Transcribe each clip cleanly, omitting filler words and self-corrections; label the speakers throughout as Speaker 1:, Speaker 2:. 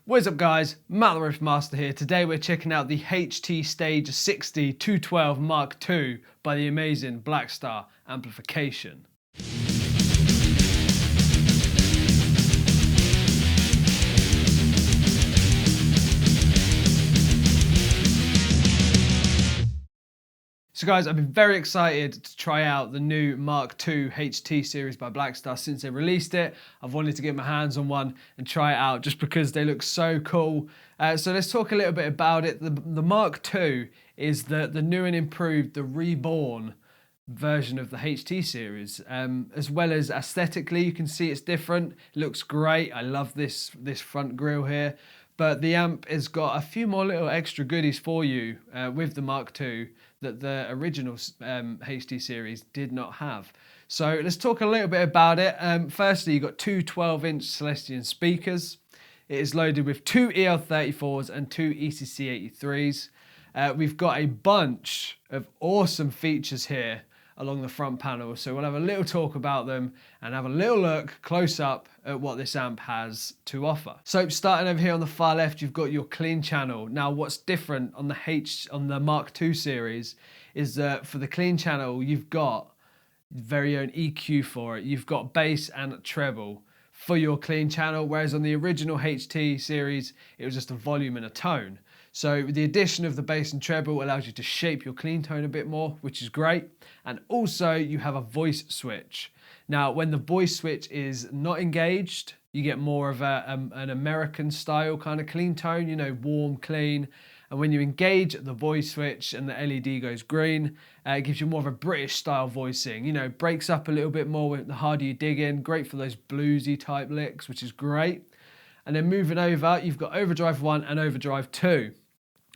Speaker 1: What's up guys, Matt the Riff Master here. Today we're checking out the HT Stage 60 212 Mark II by the amazing Blackstar Amplification. So guys, I've been very excited to try out the new Mark II HT series by Blackstar since they released it. I've wanted to get my hands on one and try it out just because they look so cool. So let's talk a little bit about it. The Mark II is the new and improved, the reborn version of the HT series. As well as aesthetically, you can see it's different. It looks great. I love this front grille here. But the amp has got a few more little extra goodies for you with the Mark II that the original HT series did not have. So let's talk a little bit about it. Firstly, you've got two 12-inch Celestion speakers. It is loaded with two EL34s and two ECC83s. We've got a bunch of awesome features here along the front panel, so we'll have a little talk about them and have a little look close up at what this amp has to offer. So starting over here on the far left, you've got your clean channel. Now what's different on the Mark II series is that for the clean channel, you've got very own EQ for it. You've got bass and treble for your clean channel, whereas on the original HT series, it was just a volume and a tone. So the addition of the bass and treble allows you to shape your clean tone a bit more, which is great. And also you have a voice switch. Now, when the voice switch is not engaged, you get more of an American style kind of clean tone, you know, warm, clean. And when you engage the voice switch and the LED goes green, it gives you more of a British style voicing, you know, breaks up a little bit more the harder you dig in, great for those bluesy type licks, which is great. And then moving over, you've got Overdrive 1 and Overdrive 2.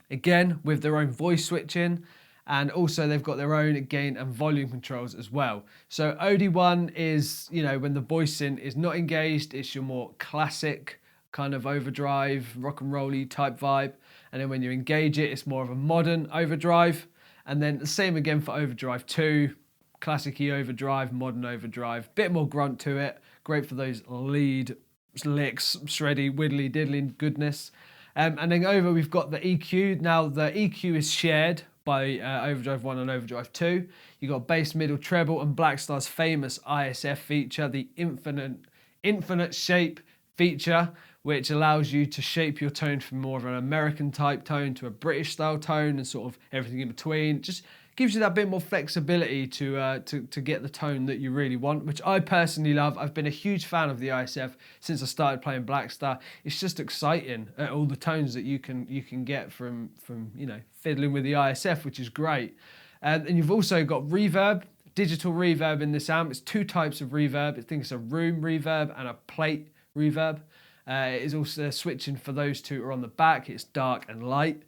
Speaker 1: Again, with their own voice switching, and also they've got their own gain and volume controls as well. So OD1 is, you know, when the voicing is not engaged, it's your more classic kind of overdrive, rock and roll-y type vibe. And then when you engage it, it's more of a modern overdrive. And then the same again for Overdrive 2, classic-y overdrive, modern overdrive, bit more grunt to it. Great for those lead licks, shreddy, widdly, diddly goodness. And then over we've got the EQ. Now the EQ is shared by Overdrive 1 and Overdrive 2. You've got bass, middle, treble, and Blackstar's famous ISF feature, the infinite shape feature, which allows you to shape your tone from more of an American type tone to a British style tone and sort of everything in between. Just gives you that bit more flexibility to get the tone that you really want, which I personally love. I've been a huge fan of the ISF since I started playing Blackstar. It's just exciting at all the tones that you can get from you know, fiddling with the ISF, which is great. And you've also got reverb, digital reverb in this amp. It's two types of reverb. I think it's a room reverb and a plate reverb. It is also switching for those two are on the back. It's dark and light.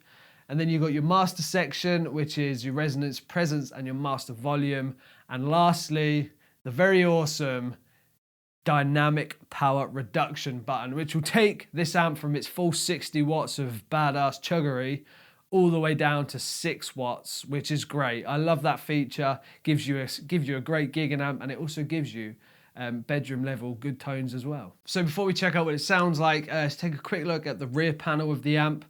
Speaker 1: And then you've got your master section, which is your resonance, presence, and your master volume. And lastly, the very awesome dynamic power reduction button, which will take this amp from its full 60 watts of badass chuggery all the way down to 6 watts, which is great. I love that feature. Gives you a great gigging amp, and it also gives you bedroom level good tones as well. So before we check out what it sounds like, let's take a quick look at the rear panel of the amp.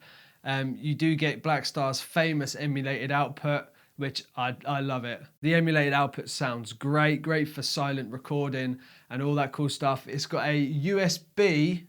Speaker 1: You do get Blackstar's famous emulated output, which I love it. The emulated output sounds great for silent recording and all that cool stuff. It's got a USB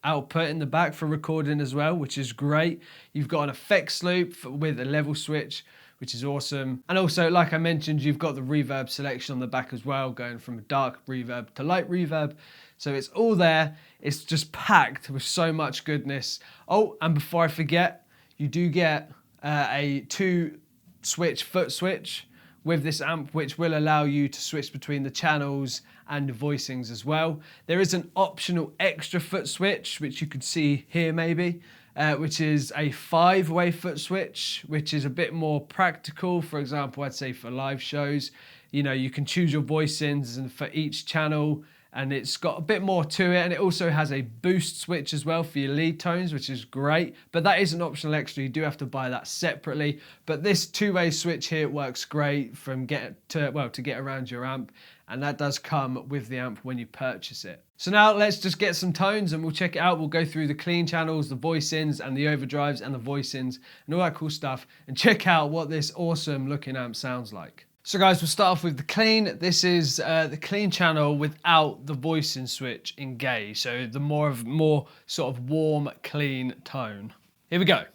Speaker 1: output in the back for recording as well, which is great. You've got an effects loop with a level switch, which is awesome. And also, like I mentioned, you've got the reverb selection on the back as well, going from dark reverb to light reverb. So it's all there. It's just packed with so much goodness. Oh, and before I forget, you do get a 2-switch foot switch with this amp, which will allow you to switch between the channels and the voicings as well. There is an optional extra foot switch, which you could see here maybe, which is a 5-way foot switch, which is a bit more practical. For example, I'd say for live shows, you know, you can choose your voicings and for each channel, and it's got a bit more to it. And it also has a boost switch as well for your lead tones, which is great, but that is an optional extra. You do have to buy that separately, but this 2-way switch here works great from to get around your amp. and that does come with the amp when you purchase it. So now let's just get some tones and we'll check it out. We'll go through the clean channels, the voice ins and the overdrives and the voice ins and all that cool stuff, and check out what this awesome looking amp sounds like. So guys, we'll start off with the clean. This is the clean channel without the voicing switch engaged. So the more sort of warm, clean tone. Here we go.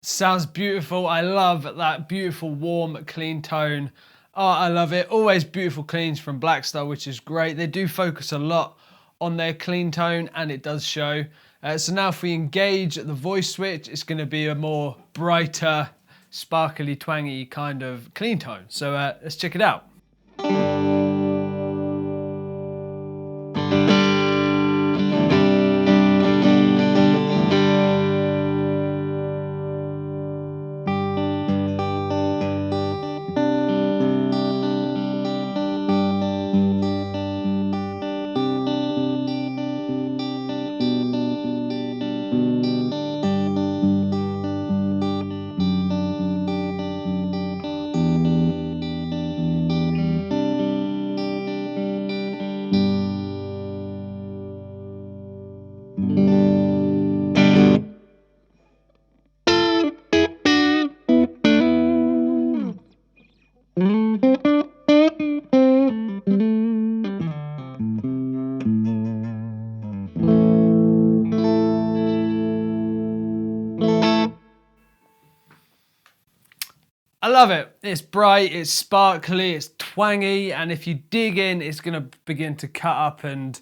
Speaker 1: Sounds beautiful. I love that beautiful, warm, clean tone. Oh, I love it. Always beautiful cleans from Blackstar, which is great. They do focus a lot on their clean tone, and it does show. So now if we engage the voice switch, it's going to be a more brighter, sparkly, twangy kind of clean tone. So let's check it out. I love it. It's bright, it's sparkly, it's twangy, and if you dig in, it's going to begin to cut up and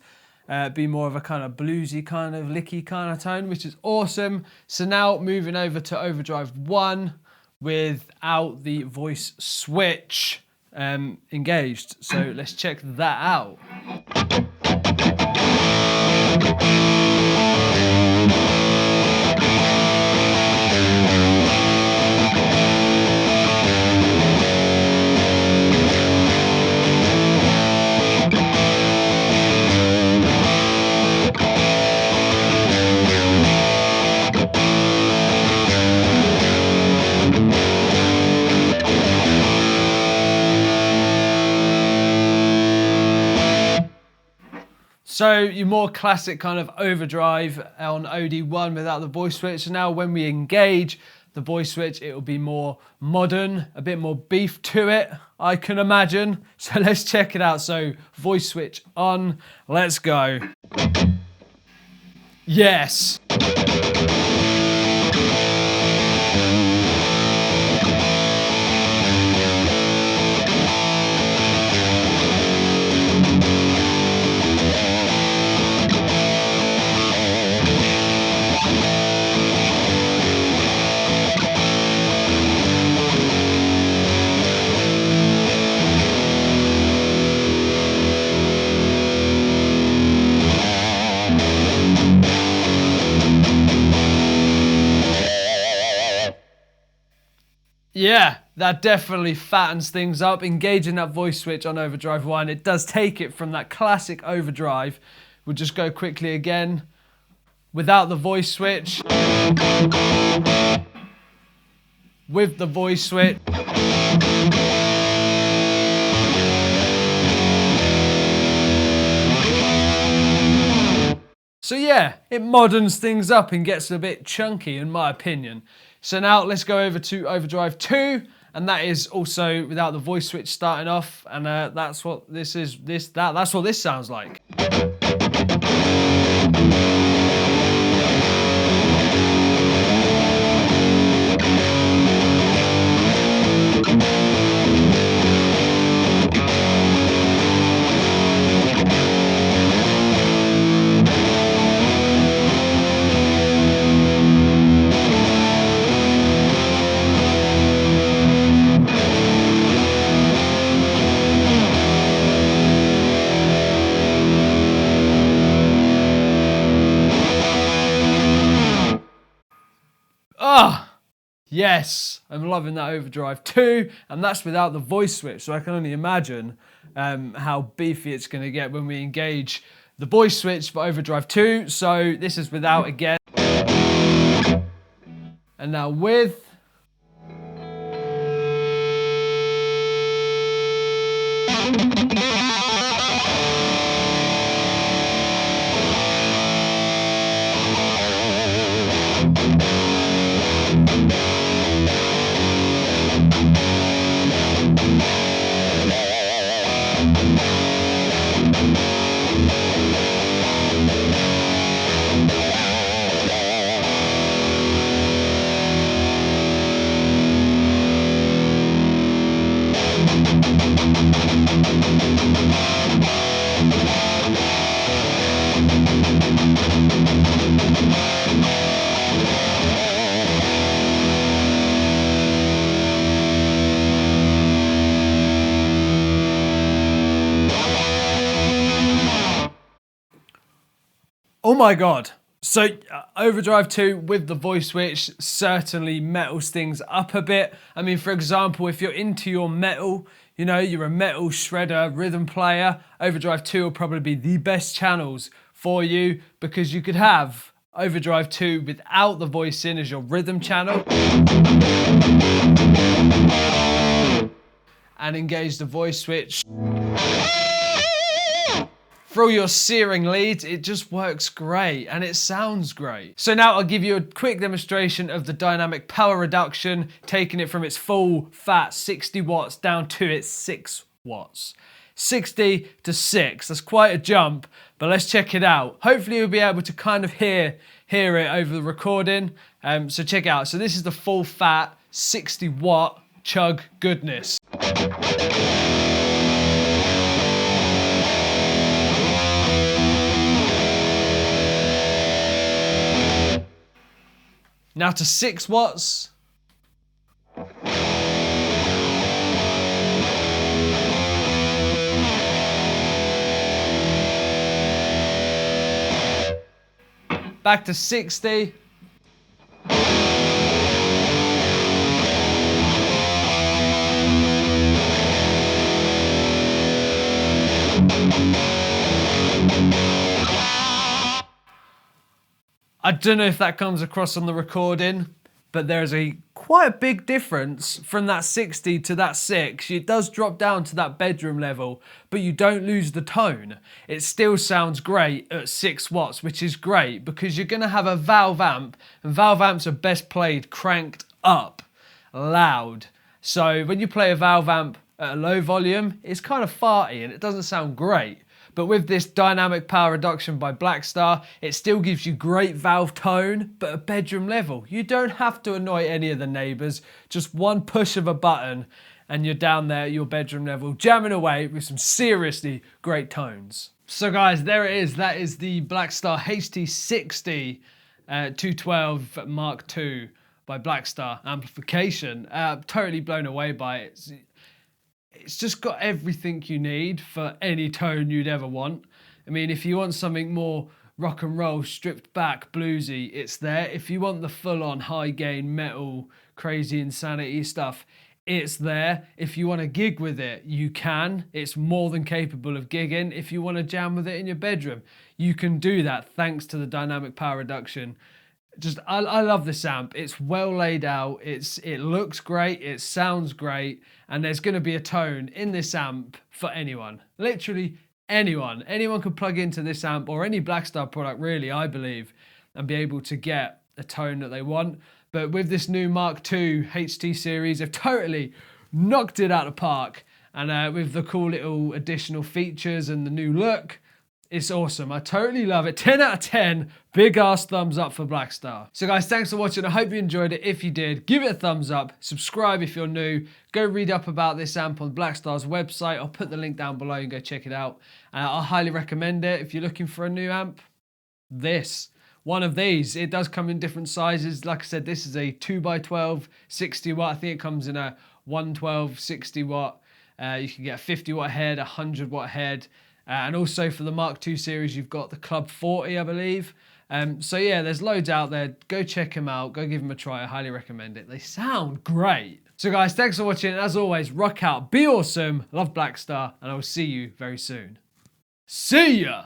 Speaker 1: be more of a kind of bluesy, kind of licky kind of tone, which is awesome. So now moving over to Overdrive 1 without the voice switch engaged. So let's check that out. So your more classic kind of overdrive on OD1 without the voice switch. So now when we engage the voice switch, it will be more modern, a bit more beef to it, I can imagine. So let's check it out. So voice switch on, let's go. Yes. Yeah, that definitely fattens things up. Engaging that voice switch on Overdrive 1, it does take it from that classic overdrive. We'll just go quickly again without the voice switch. With the voice switch. So yeah, it moderns things up and gets a bit chunky in my opinion. So now let's go over to Overdrive 2, and that is also without the voice switch starting off, and that's what this is. That's what this sounds like. Yes, I'm loving that Overdrive 2, and that's without the voice switch, so I can only imagine how beefy it's going to get when we engage the voice switch for Overdrive 2. So this is without again. And now with. Oh my God. So Overdrive 2 with the voice switch certainly metals things up a bit. I mean, for example, if you're into your metal, you know, you're a metal shredder, rhythm player, Overdrive 2 will probably be the best channels for you, because you could have Overdrive 2 without the voice in as your rhythm channel and engage the voice switch. For all your searing leads, it just works great and it sounds great. So now I'll give you a quick demonstration of the dynamic power reduction, taking it from its full fat 60 watts down to its 6 watts. 60 to 6, that's quite a jump, but let's check it out. Hopefully you'll be able to kind of hear it over the recording. So check it out. So this is the full fat 60 watt chug goodness. Now to 6 watts. Back to 60. I don't know if that comes across on the recording, but there's quite a big difference from that 60 to that 6. It does drop down to that bedroom level, but you don't lose the tone. It still sounds great at 6 watts, which is great because you're going to have a valve amp, and valve amps are best played cranked up, loud. So when you play a valve amp at a low volume, it's kind of farty and it doesn't sound great. But with this dynamic power reduction by Blackstar, it still gives you great valve tone, but at bedroom level. You don't have to annoy any of the neighbors. Just one push of a button and you're down there at your bedroom level, jamming away with some seriously great tones. So guys, there it is. That is the Blackstar HT 60 212 Mark II by Blackstar amplification. Totally blown away by it. It's just got everything you need for any tone you'd ever want. I mean, if you want something more rock and roll, stripped back, bluesy, it's there. If you want the full-on high gain metal, crazy insanity stuff, it's there. If you want to gig with it, you can. It's more than capable of gigging. If you want to jam with it in your bedroom, you can do that thanks to the dynamic power reduction. I love this amp. It's well laid out. It looks great. It sounds great. And there's going to be a tone in this amp for anyone. Literally anyone. Anyone can plug into this amp or any Blackstar product, really, I believe, and be able to get a tone that they want. But with this new Mark II HT series, they've totally knocked it out of the park. And with the cool little additional features and the new look, it's awesome. I totally love it. 10 out of 10. Big ass thumbs up for Blackstar. So guys, thanks for watching. I hope you enjoyed it. If you did, give it a thumbs up. Subscribe if you're new. Go read up about this amp on Blackstar's website. I'll put the link down below and go check it out. I highly recommend it. If you're looking for a new amp, one of these. It does come in different sizes. Like I said, this is a 2x12 60 watt. I think it comes in a 112 60 watt. You can get a 50 watt head, a 100 watt head. And also for the Mark II series, you've got the Club 40, I believe. So yeah, there's loads out there. Go check them out. Go give them a try. I highly recommend it. They sound great. So guys, thanks for watching. As always, rock out, be awesome. Love Blackstar, and I will see you very soon. See ya!